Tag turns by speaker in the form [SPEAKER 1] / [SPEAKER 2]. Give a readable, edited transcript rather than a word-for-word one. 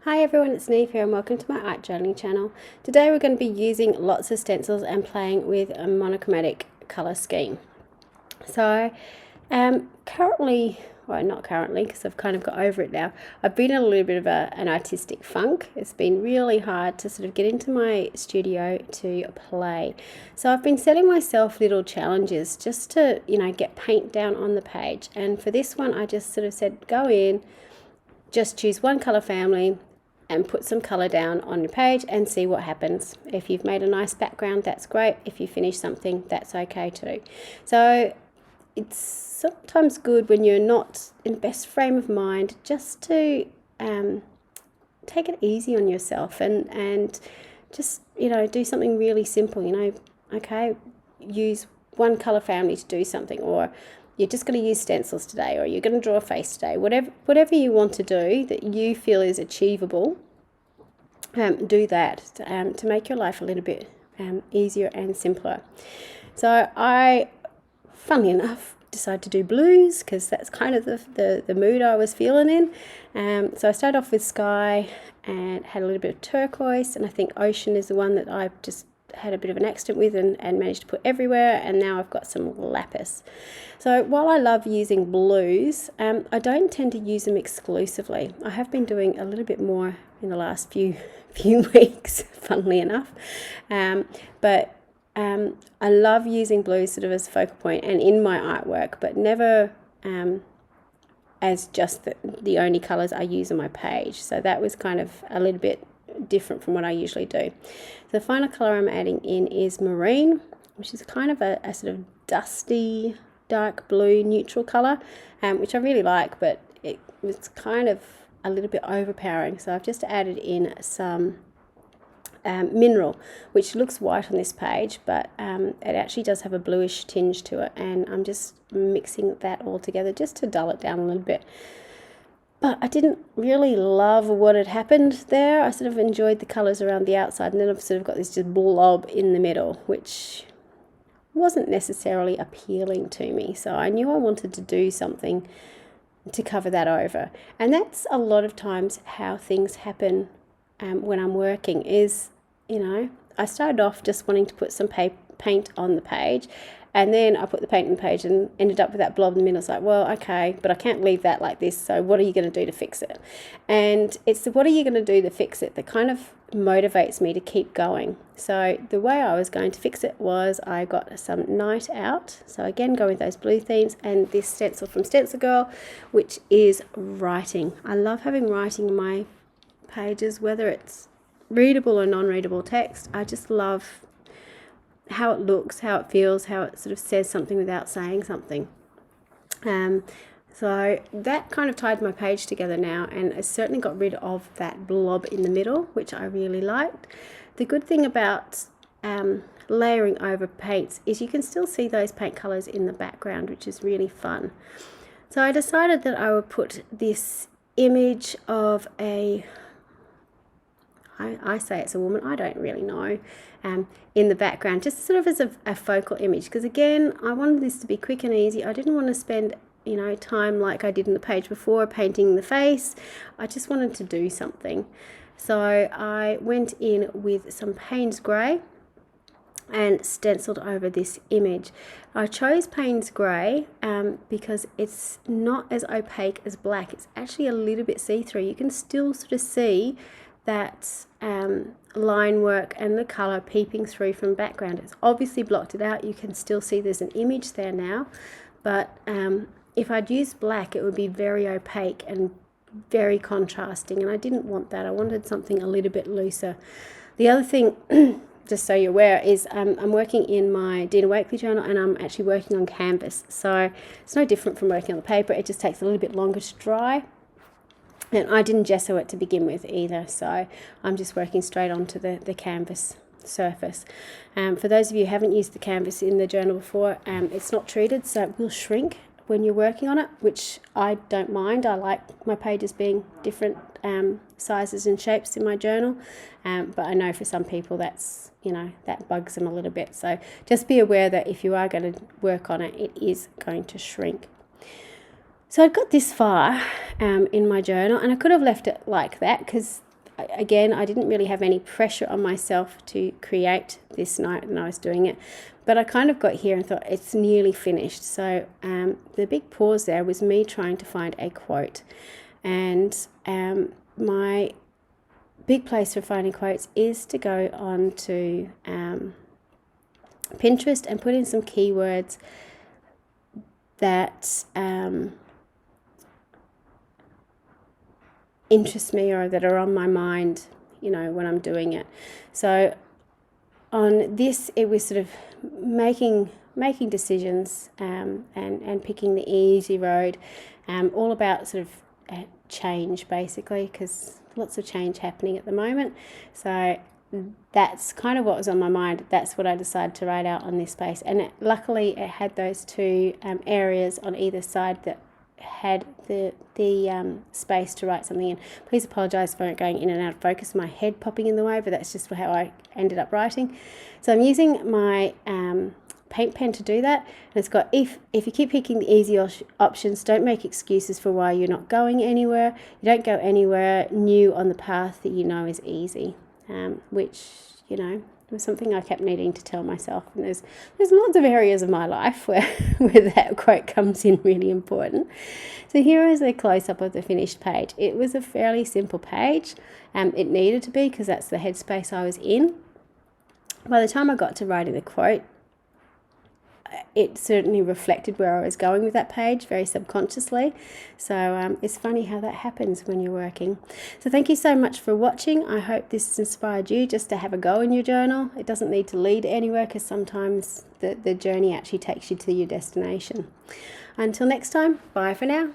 [SPEAKER 1] Hi everyone, it's Niamh here and welcome to my art journaling channel. Today we're going to be using lots of stencils and playing with a monochromatic colour scheme. So currently, well not currently because I've kind of got over it now, I've been in a little bit of an artistic funk. It's been really hard to sort of get into my studio to play. So I've been setting myself little challenges just to, get paint down on the page. And for this one I just sort of said go in, just choose one colour family and put some colour down on your page and see what happens. If you've made a nice background, that's great. If you finish something, that's okay too. So it's sometimes good when you're not in the best frame of mind just to take it easy on yourself and just, do something really simple, okay, use one colour family to do something, or you're just going to use stencils today, or you're going to draw a face today, whatever you want to do that you feel is achievable, do that to make your life a little bit easier and simpler. So I, funnily enough, decided to do blues because that's kind of the mood I was feeling in. So I started off with sky and had a little bit of turquoise, and I think ocean is the one that I just had a bit of an accident with and managed to put everywhere, and now I've got some lapis. So while I love using blues, I don't tend to use them exclusively. I have been doing a little bit more in the last few weeks, funnily enough, but I love using blues sort of as a focal point and in my artwork, but never as just the only colours I use on my page. So that was kind of a little bit different from what I usually do. The final colour I'm adding in is marine, which is kind of a sort of dusty dark blue neutral colour, which I really like, but it was kind of a little bit overpowering. So I've just added in some mineral, which looks white on this page, but it actually does have a bluish tinge to it, and I'm just mixing that all together just to dull it down a little bit. But I didn't really love what had happened there. I sort of enjoyed the colours around the outside, and then I've sort of got this just blob in the middle, which wasn't necessarily appealing to me. So I knew I wanted to do something to cover that over. And that's a lot of times how things happen when I'm working is, I started off just wanting to put some paint on the page, and then I put the paint on the page and ended up with that blob in the middle. It's like, well, okay, but I can't leave that like this, so what are you going to do to fix it? And it's the what are you going to do to fix it that kind of motivates me to keep going. So the way I was going to fix it was I got some night out. So again, going with those blue themes, and this stencil from Stencil Girl, which is writing. I love having writing in my pages, whether it's readable or non-readable text. I just love how it looks, how it feels, how it sort of says something without saying something. So that kind of tied my page together now, and it certainly got rid of that blob in the middle, which I really liked. The good thing about layering over paints is you can still see those paint colours in the background, which is really fun. So I decided that I would put this image of I say it's a woman, I don't really know, in the background, just sort of as a focal image, because again, I wanted this to be quick and easy. I didn't want to spend, time like I did in the page before painting the face. I just wanted to do something. So I went in with some Payne's Grey and stenciled over this image. I chose Payne's Grey because it's not as opaque as black. It's actually a little bit see-through. You can still sort of see that line work and the colour peeping through from background. It's obviously blocked it out. You can still see there's an image there now, but if I'd used black, it would be very opaque and very contrasting, and I didn't want that. I wanted something a little bit looser. The other thing, just so you're aware, is I'm working in my Dina Wakley journal, and I'm actually working on canvas, so it's no different from working on the paper. It just takes a little bit longer to dry. And I didn't gesso it to begin with either, so I'm just working straight onto the canvas surface. For those of you who haven't used the canvas in the journal before, it's not treated, so it will shrink when you're working on it, which I don't mind. I like my pages being different sizes and shapes in my journal, but I know for some people that's, that bugs them a little bit. So just be aware that if you are going to work on it, it is going to shrink. So I'd got this far in my journal, and I could have left it like that because again, I didn't really have any pressure on myself to create this night when I was doing it, but I kind of got here and thought it's nearly finished. So the big pause there was me trying to find a quote, and my big place for finding quotes is to go on to Pinterest and put in some keywords that interest me or that are on my mind, you know, when I'm doing it. So on this, it was sort of making decisions and picking the easy road, all about sort of change, basically, because lots of change happening at the moment. So that's kind of what was on my mind. That's what I decided to write out on this space, and luckily it had those two areas on either side that had the space to write something in. Please apologise for it going in and out of focus, my head popping in the way, but that's just how I ended up writing. So I'm using my paint pen to do that, and it's got, if you keep picking the easy options, don't make excuses for why you're not going anywhere. You don't go anywhere new on the path that you know is easy, which, you know, was something I kept needing to tell myself. And there's lots of areas of my life where that quote comes in really important. So here is a close-up of the finished page. It was a fairly simple page. It needed to be, because that's the headspace I was in. By the time I got to writing the quote, it certainly reflected where I was going with that page, very subconsciously. So it's funny how that happens when you're working. So thank you so much for watching. I hope this has inspired you just to have a go in your journal. It doesn't need to lead anywhere, because sometimes the journey actually takes you to your destination. Until next time, bye for now.